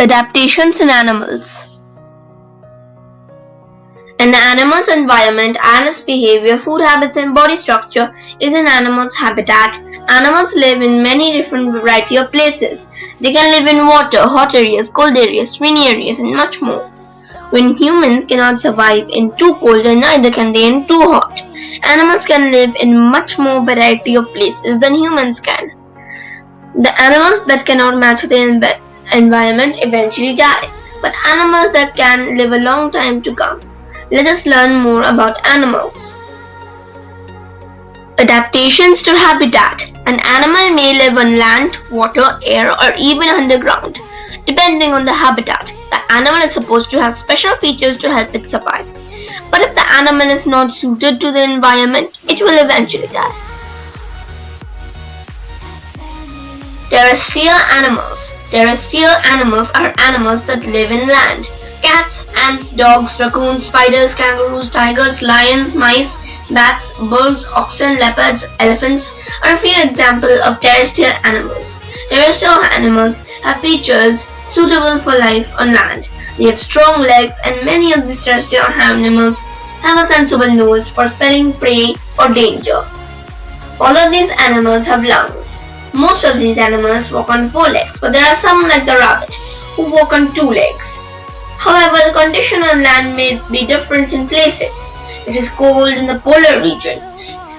Adaptations in animals. An animal's environment and its behavior, food habits, and body structure is an animal's habitat. Animals live in many different variety of places. They can live in water, hot areas, cold areas, rainy areas, and much more. When humans cannot survive in too cold and neither can they in too hot, animals can live in much more variety of places than humans can. The animals that cannot match the environment eventually die, but animals that can live a long time to come. Let us learn more about animals. Adaptations to habitat. An animal may live on land, water, air, or even underground. Depending on the habitat, the animal is supposed to have special features to help it survive. But if the animal is not suited to the environment, it will eventually die. Terrestrial animals. Terrestrial animals are animals that live in land. Cats, ants, dogs, raccoons, spiders, kangaroos, tigers, lions, mice, bats, bulls, oxen, leopards, elephants are a few examples of terrestrial animals. Terrestrial animals have features suitable for life on land. They have strong legs, and many of these terrestrial animals have a sensible nose for smelling prey or danger. All of these animals have lungs. Most of these animals walk on 4 legs, but there are some like the rabbit who walk on 2 legs. However, the condition on land may be different in places. It is cold in the polar region,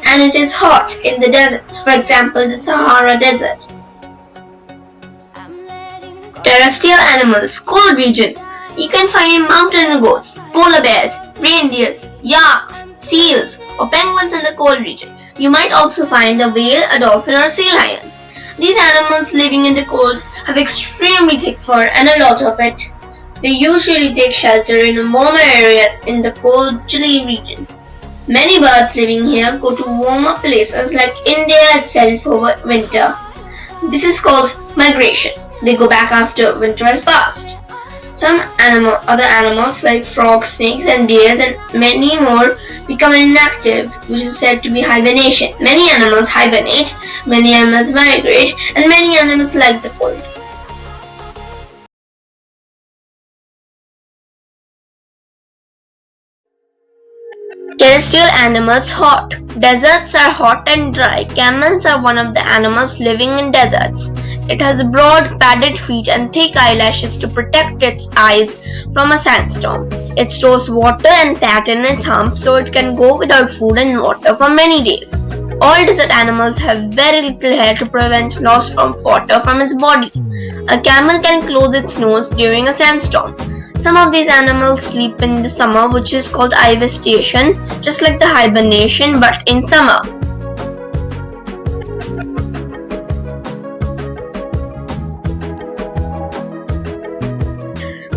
and it is hot in the deserts, for example the Sahara Desert. Terrestrial animals, cold region. You can find mountain goats, polar bears, reindeers, yaks, seals, or penguins in the cold region. You might also find a whale, a dolphin, or a sea lion. These animals living in the cold have extremely thick fur and a lot of it. They usually take shelter in warmer areas in the cold, chilly region. Many birds living here go to warmer places like India itself over winter. This is called migration. They go back after winter has passed. Some other animals like frogs, snakes, and bears, and many more become inactive, which is said to be hibernation. Many animals hibernate, many animals migrate, and many animals like the cold. Terrestrial animals hot. Deserts are hot and dry. Camels are one of the animals living in deserts. It has broad, padded feet and thick eyelashes to protect its eyes from a sandstorm. It stores water and fat in its hump so it can go without food and water for many days. All desert animals have very little hair to prevent loss of water from its body. A camel can close its nose during a sandstorm. Some of these animals sleep in the summer, which is called ivestation, just like the hibernation but in summer.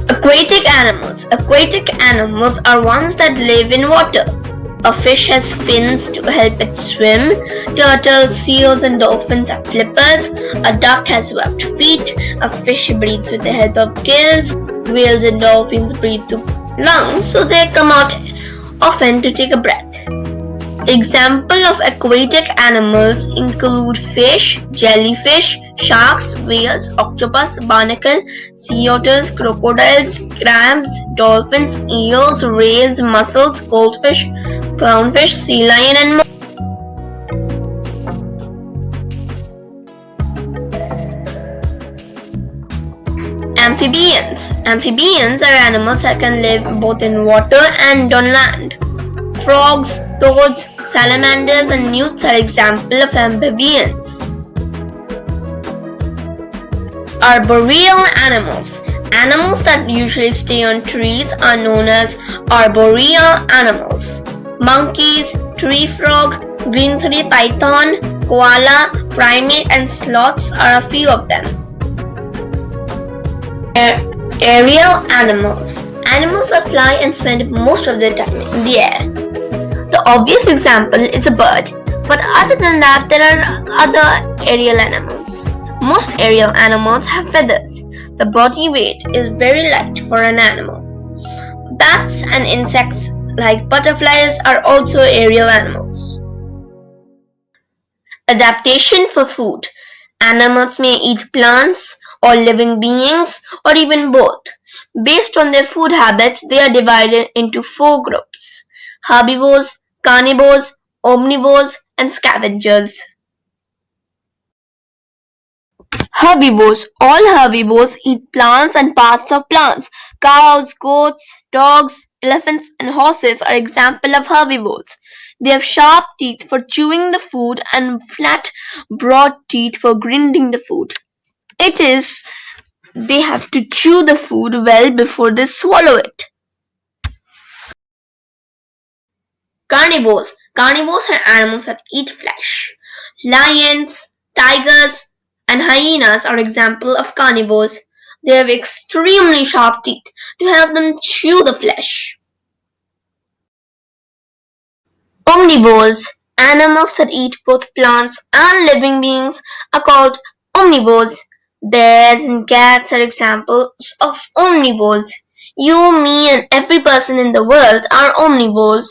Aquatic animals. Aquatic animals are ones that live in water. A fish has fins to help it swim. Turtles, seals, and dolphins have flippers. A duck has webbed feet. A fish breathes with the help of gills. Whales and dolphins breathe through lungs, so they come out often to take a breath. Examples of aquatic animals include fish, jellyfish, sharks, whales, octopus, barnacle, sea otters, crocodiles, crabs, dolphins, eels, rays, mussels, goldfish, clownfish, sea lion, and more. Amphibians. Amphibians are animals that can live both in water and on land. Frogs, toads, salamanders, and newts are examples of amphibians. Arboreal animals. Animals that usually stay on trees are known as arboreal animals. Monkeys, tree frog, green tree python, koala, primate, and sloths are a few of them. Aerial animals. Animals that fly and spend most of their time in the air. The obvious example is a bird, but other than that there are other aerial animals. Most aerial animals have feathers. The body weight is very light for an animal. Bats and insects like butterflies are also aerial animals. Adaptation for food. Animals may eat plants, all living beings, or even both. Based on their food habits, they are divided into four groups: herbivores, carnivores, omnivores, and scavengers. Herbivores. All herbivores eat plants and parts of plants. Cows, goats, dogs, elephants, and horses are examples of herbivores. They have sharp teeth for chewing the food and flat, broad teeth for grinding the food. It is they have to chew the food well before they swallow it. Carnivores. Carnivores are animals that eat flesh. Lions, tigers, and hyenas are examples of carnivores. They have extremely sharp teeth to help them chew the flesh. Omnivores. Animals that eat both plants and living beings are called omnivores. Bears and cats are examples of omnivores. You, me, and every person in the world are omnivores.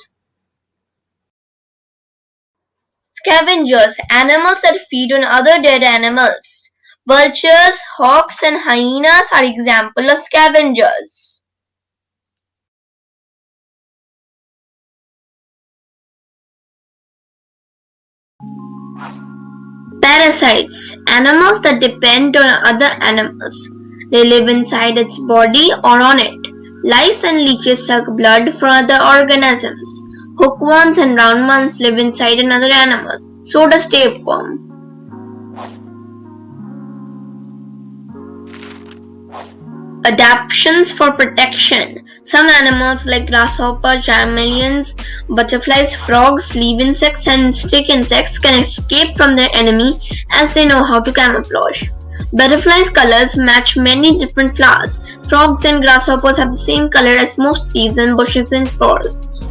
Scavengers, animals that feed on other dead animals. Vultures, hawks, and hyenas are examples of scavengers. Parasites, animals that depend on other animals. They live inside its body or on it. Lice and leeches suck blood from other organisms. Hookworms and roundworms live inside another animal. So does tapeworm. Adaptations for protection. Some animals like grasshoppers, chameleons, butterflies, frogs, leaf insects, and stick insects can escape from their enemy as they know how to camouflage. Butterflies' colors match many different flowers. Frogs and grasshoppers have the same color as most leaves and bushes in forests.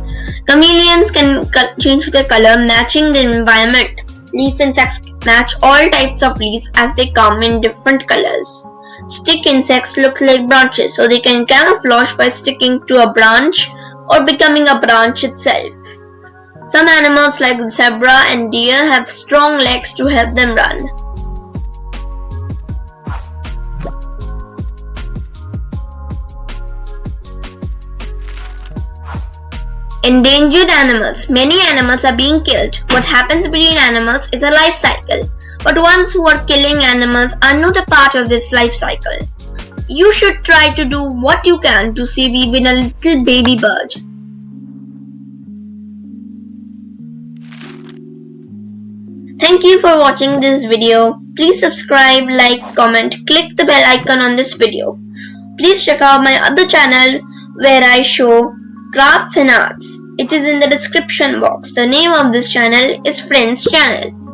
Chameleons can change their color matching the environment. Leaf insects match all types of leaves as they come in different colors. Stick insects look like branches, so they can camouflage by sticking to a branch or becoming a branch itself. Some animals like zebra and deer have strong legs to help them run. Endangered animals. Many animals are being killed. What happens between animals is a life cycle. But ones who are killing animals are not a part of this life cycle. You should try to do what you can to save even a little baby bird. Thank you for watching this video. Please subscribe, like, comment, click the bell icon on this video. Please check out my other channel where I show crafts and arts. It is in the description box. The name of this channel is Friends Channel.